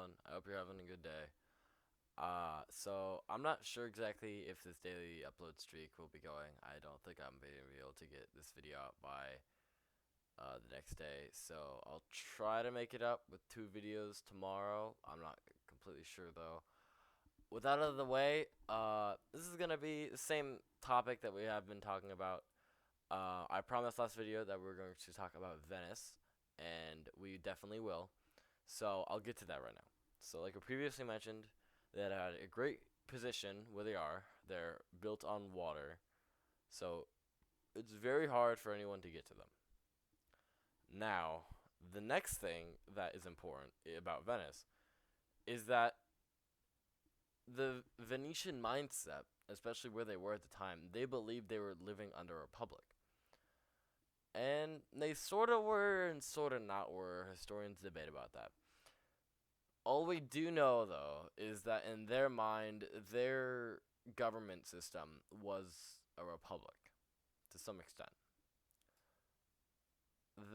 everyone. I hope you're having a good day. So I'm not sure exactly if this daily upload streak will be going. I don't think I'm going to be able to get this video out by the next day. So I'll try to make it up with 2 videos tomorrow. I'm not completely sure though. With that out of the way, this is gonna be the same topic that we have been talking about. I promised last video that we were going to talk about Venice, and we definitely will. So I'll get to that right now. So like I previously mentioned, that had a great position where they are. They're built on water, so it's very hard for anyone to get to them. Now, the next thing that is important about Venice is that the Venetian mindset, especially where they were at the time, they believed they were living under a republic. And they sort of were and sort of not were. Historians debate about that. All we do know, though, is that in their mind, their government system was a republic to some extent.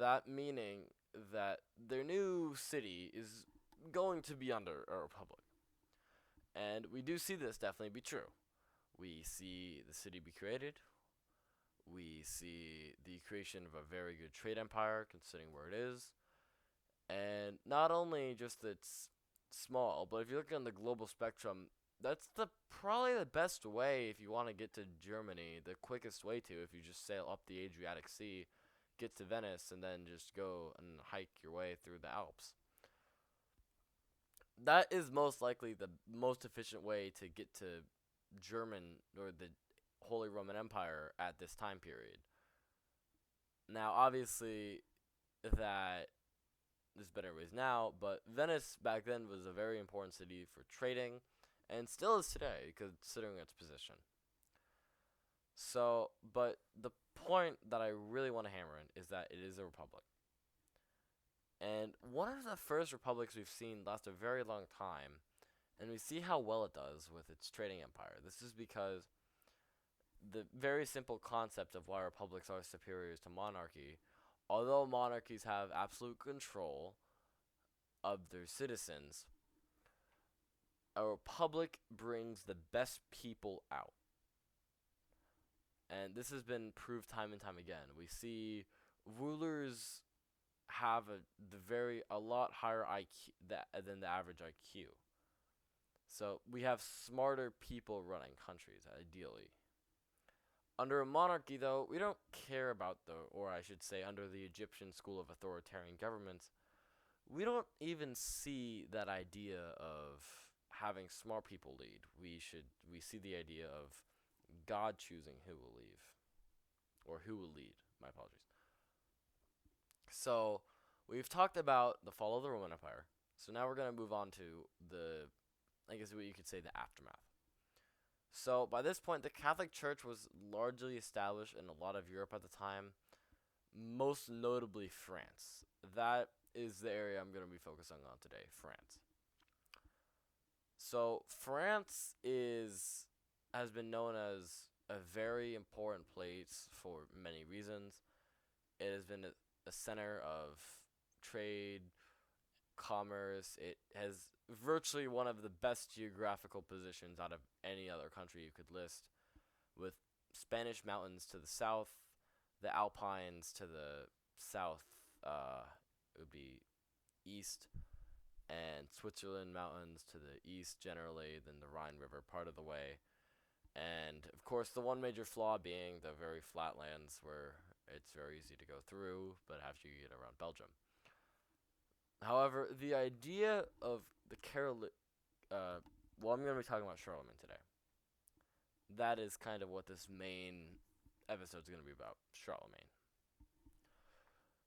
That meaning that their new city is going to be under a republic. And we do see this definitely be true. We see the city be created. We see the creation of a very good trade empire, considering where it is. And not only just its small, but if you look on the global spectrum, that's the probably the best way if you want to get to Germany. The quickest way to, if you just sail up the Adriatic Sea, get to Venice, and then just go and hike your way through the Alps. That is most likely the most efficient way to get to German or the Holy Roman Empire at this time period. Now, obviously, that there's better ways now, but Venice back then was a very important city for trading, and still is today, considering its position. So, but the point that I really want to hammer in is that it is a republic. And one of the first republics we've seen last a very long time, and we see how well it does with its trading empire. This is because the very simple concept of why republics are superior to monarchy, although monarchies have absolute control of their citizens, a republic brings the best people out. And this has been proved time and time again. We see rulers have a lot higher IQ than the average IQ. So we have smarter people running countries, ideally. Under a monarchy, though, we don't care about or I should say, under the Egyptian school of authoritarian governments, we don't even see that idea of having smart people lead. We see the idea of God choosing who will lead. My apologies. So we've talked about the fall of the Roman Empire. So now we're gonna move on to I guess what you could say, the aftermath. So by this point, the Catholic Church was largely established in a lot of Europe at the time, most notably France. That is the area I'm going to be focusing on today, France. So France has been known as a very important place for many reasons. It has been a center of trade, commerce. It has virtually one of the best geographical positions out of any other country you could list, with Spanish mountains to the south, the Alpines to the south, it would be east, and Switzerland mountains to the east generally, then the Rhine River part of the way. And of course, the one major flaw being the very flat lands where it's very easy to go through, but after you get around Belgium. However, the idea of well, I'm going to be talking about Charlemagne today. That is kind of what this main episode is going to be about, Charlemagne.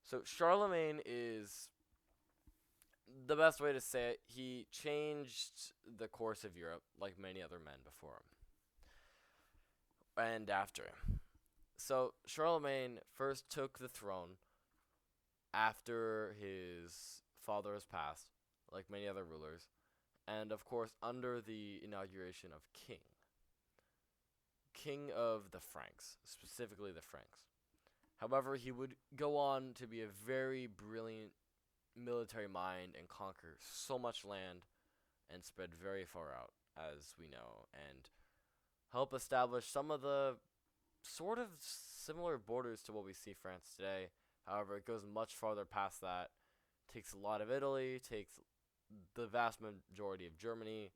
So Charlemagne is the best way to say it. He changed the course of Europe like many other men before him and after him. So Charlemagne first took the throne after his father has passed, like many other rulers, and of course under the inauguration of king of the Franks, specifically the Franks. However, he would go on to be a very brilliant military mind and conquer so much land and spread very far out, as we know, and help establish some of the sort of similar borders to what we see France today. However, it goes much farther past that. Takes a lot of Italy, takes the vast majority of Germany.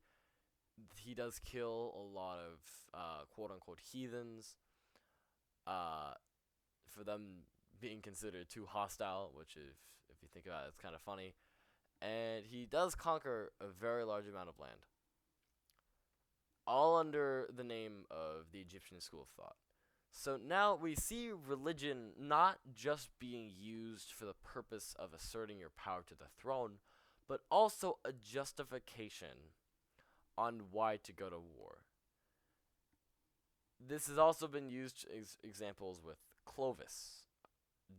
He does kill a lot of quote unquote heathens uh, for them being considered too hostile, which, if you think about it, it's kind of funny. And he does conquer a very large amount of land, all under the name of the Egyptian school of thought. So now we see religion not just being used for the purpose of asserting your power to the throne, but also a justification on why to go to war. This has also been used as examples with Clovis,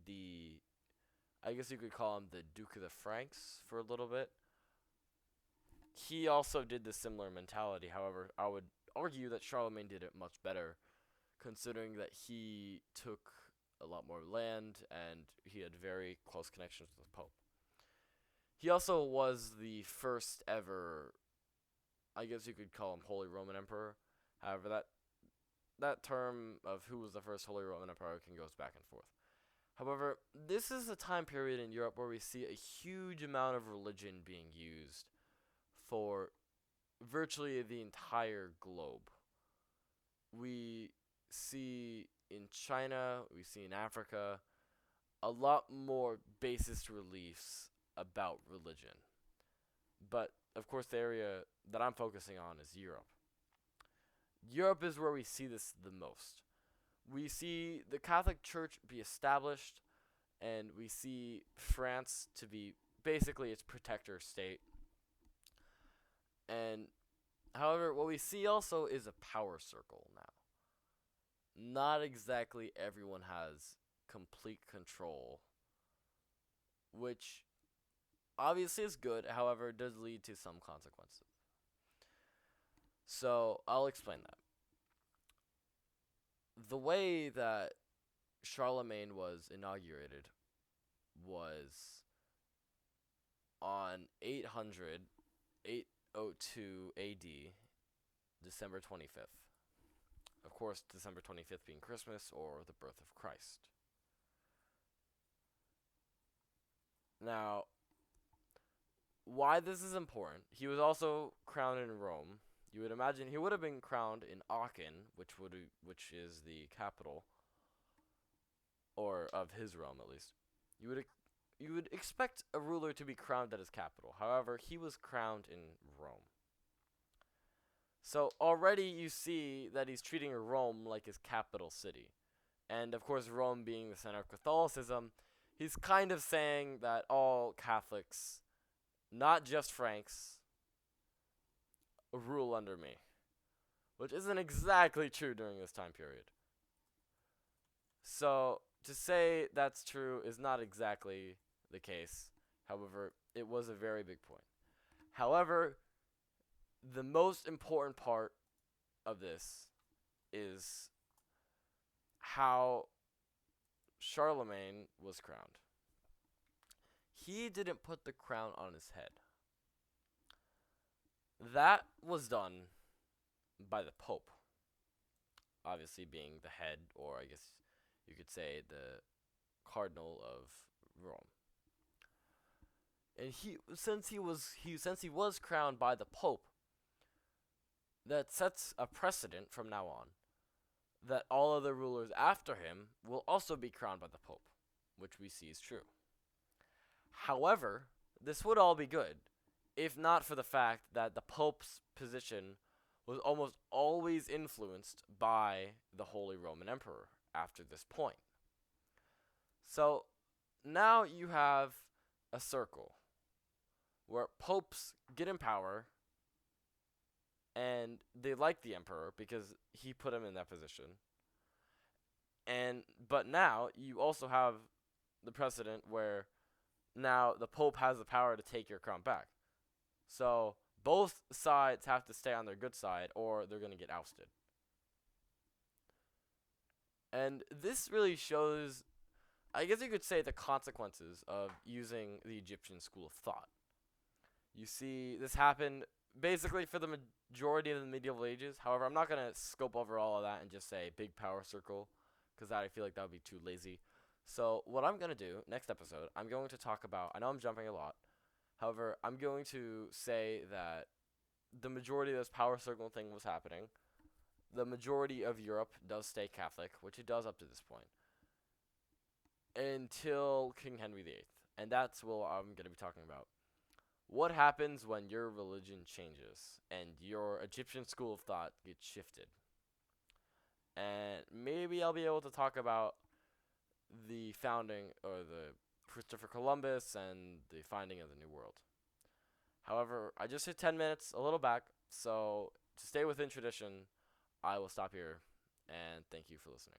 the, I guess you could call him the Duke of the Franks for a little bit. He also did the similar mentality. However, I would argue that Charlemagne did it much better, considering that he took a lot more land and he had very close connections with the Pope. He also was the first ever, I guess you could call him Holy Roman Emperor. However, that term of who was the first Holy Roman Emperor goes back and forth. However, this is a time period in Europe where we see a huge amount of religion being used for virtually the entire globe. We see in China, we see in Africa, a lot more based reliefs about religion. But, of course, the area that I'm focusing on is Europe. Europe is where we see this the most. We see the Catholic Church be established, and we see France to be basically its protector state. And, however, what we see also is a power circle now. Not exactly everyone has complete control, which obviously is good, however, does lead to some consequences. So, I'll explain that. The way that Charlemagne was inaugurated was on 802 AD, December 25th. Of course, December 25th being Christmas or the birth of Christ. Now, why this is important, he was also crowned in Rome. You would imagine he would have been crowned in Aachen, which is the capital, or of his realm at least. You would expect a ruler to be crowned at his capital. However, he was crowned in Rome. So already you see that he's treating Rome like his capital city. And of course, Rome being the center of Catholicism, he's kind of saying that all Catholics, not just Franks, rule under me, which isn't exactly true during this time period. So, to say that's true is not exactly the case. However, it was a very big point. However, the most important part of this is how Charlemagne was crowned. He didn't put the crown on his head. That was done by the Pope, obviously being the head, or I guess you could say the cardinal of Rome. And since he was crowned by the Pope, that sets a precedent from now on that all other rulers after him will also be crowned by the Pope, which we see is true. However, this would all be good if not for the fact that the Pope's position was almost always influenced by the Holy Roman Emperor after this point. So now you have a circle where popes get in power and they like the emperor because he put him in that position. But now you also have the precedent where now the Pope has the power to take your crown back. So both sides have to stay on their good side or they're going to get ousted. And this really shows, I guess you could say the consequences of using the Egyptian school of thought. You see, this happened basically for the majority of the medieval ages. However, I'm not gonna scope over all of that and just say big power circle, because I feel like that would be too lazy. So what I'm gonna do next episode, I'm going to talk about. I know I'm jumping a lot. However, I'm going to say that the majority of this power circle thing was happening. The majority of Europe does stay Catholic, which it does up to this point, until King Henry VIII. And that's what I'm going to be talking about. What happens when your religion changes and your Egyptian school of thought gets shifted? And maybe I'll be able to talk about the founding or the Christopher Columbus and the finding of the New World. However, I just hit 10 minutes, a little back, so to stay within tradition, I will stop here and thank you for listening.